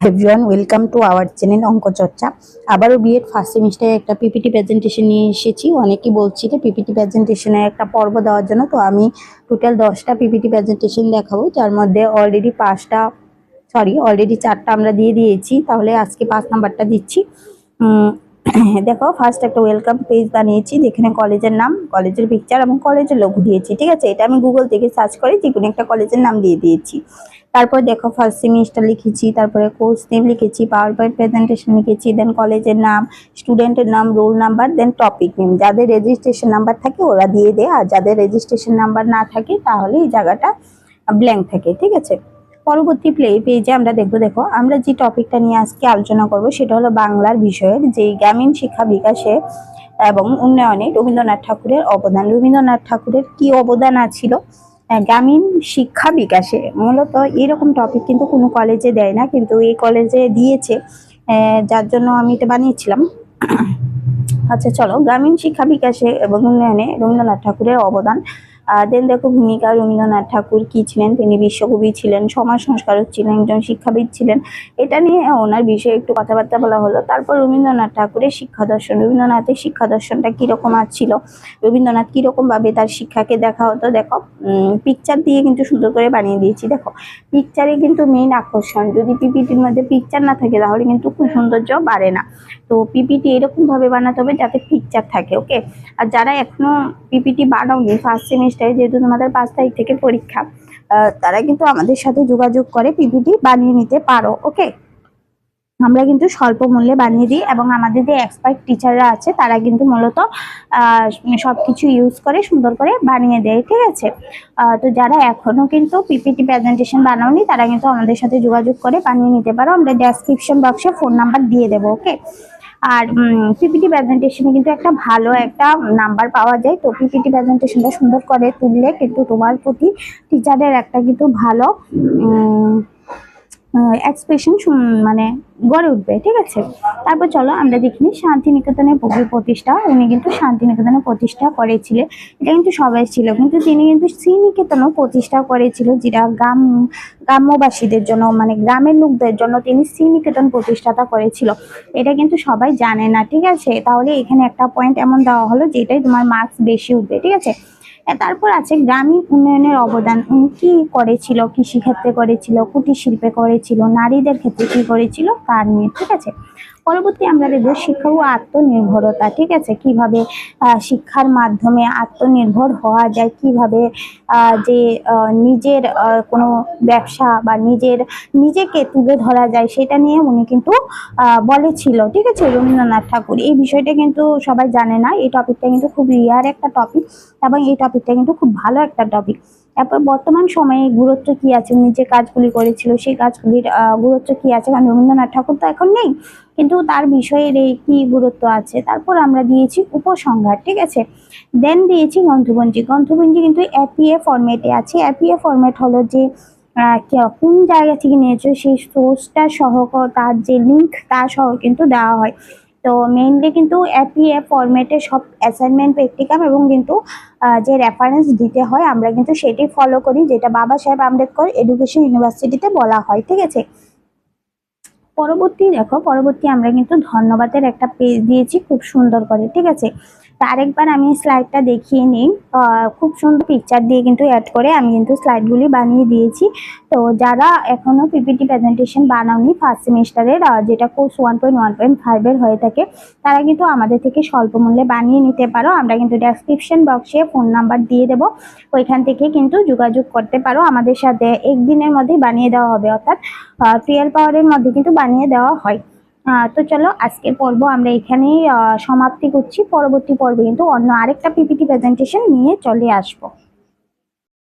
Everyone, welcome to our channel অঙ্ক চর্চা। আবারও বিএড ফার্স্ট সেমিস্টারে একটা পিপিটি প্রেজেন্টেশন নিয়ে এসেছি। অনেকেই বলছিল পিপিটি প্রেজেন্টেশনের একটা পর্ব দেওয়ার জন্য, তো আমি টোটাল 10টা পিপিটি প্রেজেন্টেশন দেখাবো, যার মধ্যে অলরেডি 4টা আমরা দিয়ে দিয়েছি। তাহলে আজকে 5 নাম্বারটা দিচ্ছি। দেখো, ফার্স্ট একটা ওয়েলকাম পেজ বানিয়েছি, যেখানে কলেজের নাম, কলেজের পিকচার এবং কলেজের লোগো দিয়েছি। ঠিক আছে, এটা আমি গুগল থেকে সার্চ করে যে কোনো একটা কলেজের নাম দিয়ে দিয়েছি। তারপর দেখো, ফার্স্ট সেমিস্টার লিখেছি, তারপরে কোর্স নেম লিখেছি, পাওয়ার পয়েন্ট প্রেজেন্টেশন লিখেছি, দেন কলেজের নাম, স্টুডেন্টের নাম, রোল নাম্বার, দেন টপিক নেম। যাদের রেজিস্ট্রেশন নাম্বার থাকে ওরা দিয়ে দেয়, আর যাদের রেজিস্ট্রেশন নাম্বার না থাকে তাহলে এই জায়গাটা ব্ল্যাঙ্ক থাকে। ঠিক আছে, পরবর্তী পেজে আমরা দেখো আমরা যে টপিকটা নিয়ে আজকে আলোচনা করব সেটা হলো বাংলার বিষয়ের যে গ্রামীণ শিক্ষা বিকাশে এবং উন্নয়নে রবীন্দ্রনাথ ঠাকুরের অবদান। রবীন্দ্রনাথ ঠাকুরের কি অবদান ছিল গ্রামীণ শিক্ষা বিকাশে? মূলত এরকম টপিক কিন্তু কোনো কলেজে দেয় না, কিন্তু এই কলেজে দিয়েছে, যার জন্য আমি এটা বানিয়েছিলাম। আচ্ছা চলো, গ্রামীণ শিক্ষা বিকাশে এবং উন্নয়নে রবীন্দ্রনাথ ঠাকুরের অবদান। দেন দেখো, ভূমিকা। রবীন্দ্রনাথ ঠাকুর কি ছিলেন? তিনি বিশ্বকবি ছিলেন, সমাজ সংস্কারক ছিলেন, একজন শিক্ষাবিদ ছিলেন। এটা নিয়ে ওনার বিষয়ে একটু কথাবার্তা বলা হলো। তারপর রবীন্দ্রনাথ ঠাকুরের শিক্ষা দর্শন। রবীন্দ্রনাথের শিক্ষা দর্শনটা কিরকম ছিল, রবীন্দ্রনাথ কিরকম ভাবে তার শিক্ষাকে দেখা হতো। দেখো, পিকচার দিয়ে কিন্তু সুন্দর করে বানিয়ে দিয়েছি। দেখো, পিকচারে কিন্তু মেইন আকর্ষণ। যদি পিপিটির মধ্যে পিকচার না থাকে তাহলে কিন্তু খুব সৌন্দর্য বাড়ে না। তো পিপিটি এরকম ভাবে বানাতে হবে যাতে পিকচার থাকে। ওকে, আর যারা এখনো পিপিটি বানাওনি ফার্স্ট সেমিস্টারে, যেহেতু তোমাদের 5 তারিখ থেকে পরীক্ষা, তারা কিন্তু আমাদের সাথে যোগাযোগ করে পিপিটি বানিয়ে নিতে পারো। ওকে, আমরা কিন্তু স্বল্প মূল্যে বানিয়ে দিই এবং আমাদের যে এক্সপার্ট টিচাররা আছে তারা কিন্তু মূলত সবকিছু ইউজ করে সুন্দর করে বানিয়ে দেয়। ঠিক আছে, তো যারা এখনো কিন্তু পিপিটি প্রেজেন্টেশন বানাওনি তারা কিন্তু আমাদের সাথে যোগাযোগ করে বানিয়ে নিতে পারো। আমরা ডেসক্রিপশন বক্সে ফোন নাম্বার দিয়ে দেবো। ওকে, আর পিপিটি প্রেজেন্টেশনে কিন্তু একটা ভালো একটা নাম্বার পাওয়া যায়। তো পিপিটি প্রেজেন্টেশনটা সুন্দর করে তুললে কিন্তু তোমার প্রতি টিচারের একটা কিন্তু ভালো এক্সপ্রেশন মানে গড়ে উঠবে। ঠিক আছে, তারপর চলো আমরা দেখিনি শান্তিনিকেতনের প্রতিষ্ঠা। উনি কিন্তু শান্তিনিকেতনের প্রতিষ্ঠা করেছিলেন, এটা কিন্তু সবাই ছিল, কিন্তু তিনি কিন্তু শ্রীনিকেতনও প্রতিষ্ঠা করেছিল, যেটা গ্রাম্যবাসীদের জন্য, মানে গ্রামের লোকদের জন্য তিনি শ্রীনিকেতন প্রতিষ্ঠাতা করেছিল। এটা কিন্তু সবাই জানে না। ঠিক আছে, তাহলে এখানে একটা পয়েন্ট এমন দেওয়া হলো যেটাই তোমার মার্কস বেশি উঠবে। ঠিক আছে, তারপর আছে গ্রামীণ উন্নয়নের অবদান। উনি কি করেছিল? কৃষিক্ষেত্রে করেছিল, কুটির শিল্পে করেছিল, নারীদের ক্ষেত্রে কি করেছিল তার নিয়ে। ঠিক আছে, পরবর্তী আমরা দেখব শিক্ষা ও আত্মনির্ভরতা। ঠিক আছে, কিভাবে শিক্ষার মাধ্যমে আত্মনির্ভর হওয়া যায়, কিভাবে যে নিজের কোনো ব্যবসা বা নিজেকে তুলে ধরা যায়, সেটা নিয়ে উনি কিন্তু বলেছিল। ঠিক আছে, রবীন্দ্রনাথ ঠাকুর। এই বিষয়টা কিন্তু সবাই জানে না, এই টপিকটা কিন্তু খুব রিয়ার একটা টপিক এবং এই টপিকটা কিন্তু খুব ভালো একটা টপিক। তারপর বর্তমান সময়ে গুরুত্ব কি আছে, উনি যে কাজগুলি করেছিল সেই কাজগুলির গুরুত্ব কি আছে, কারণ রবীন্দ্রনাথ ঠাকুর তো এখন নেই, কিন্তু তার বিষয়ের এই কি গুরুত্ব আছে। তারপর আমরা দিয়েছি উপসংহার। ঠিক আছে, দেন দিয়েছি গ্রন্থপঞ্জি। গ্রন্থপঞ্জি কিন্তু এপিএ ফরম্যাটে আছে। এপিএ ফরম্যাট হলো যে কোন জায়গা থেকে নিয়েছো সেই সোর্সটা সহ, তার যে লিঙ্ক তা সহ কিন্তু দেওয়া হয়। তো মেইনলি কিন্তু এপিএ ফরম্যাটে সব অ্যাসাইনমেন্ট, প্র্যাকটিকাম এবং কিন্তু যে রেফারেন্স দিতে হয় আমরা কিন্তু সেটি ফলো করি, যেটা বাবা সাহেব আম্বেদকর এডুকেশন ইউনিভার্সিটিতে বলা হয়। ঠিক আছে, পরবর্তী আমরা কিন্তু ধন্যবাদের একটা পেজ দিয়েছি খুব সুন্দর করে। ঠিক আছে, তো আরেকবার আমি স্লাইডটা দেখিয়ে নিই। খুব সুন্দর পিকচার দিয়ে কিন্তু অ্যাড করে আমি কিন্তু স্লাইডগুলি বানিয়ে দিয়েছি। তো যারা এখনো পিপিটি প্রেজেন্টেশন বানাওনি ফার্স্ট সেমিস্টারের, যেটা কোর্স 1.1.5 হয়ে থাকে, তারা কিন্তু আমাদের থেকে স্বল্প মূল্যে বানিয়ে নিতে পারো। আমরা কিন্তু ডেসক্রিপশন বক্সে ফোন নাম্বার দিয়ে দেবো, ওইখান থেকে কিন্তু যোগাযোগ করতে পারো আমাদের সাথে। একদিনের মধ্যেই বানিয়ে দেওয়া হবে, অর্থাৎ 12 আওয়ারের মধ্যে কিন্তু বানিয়ে দেওয়া হয়। তো চলো, আজকের পর্ব আমরা এখানেই সমাপ্তি করছি। পরবর্তী পর্বে কিন্তু অন্য আরেকটা পিপিটি প্রেজেন্টেশন নিয়ে চলে আসবো।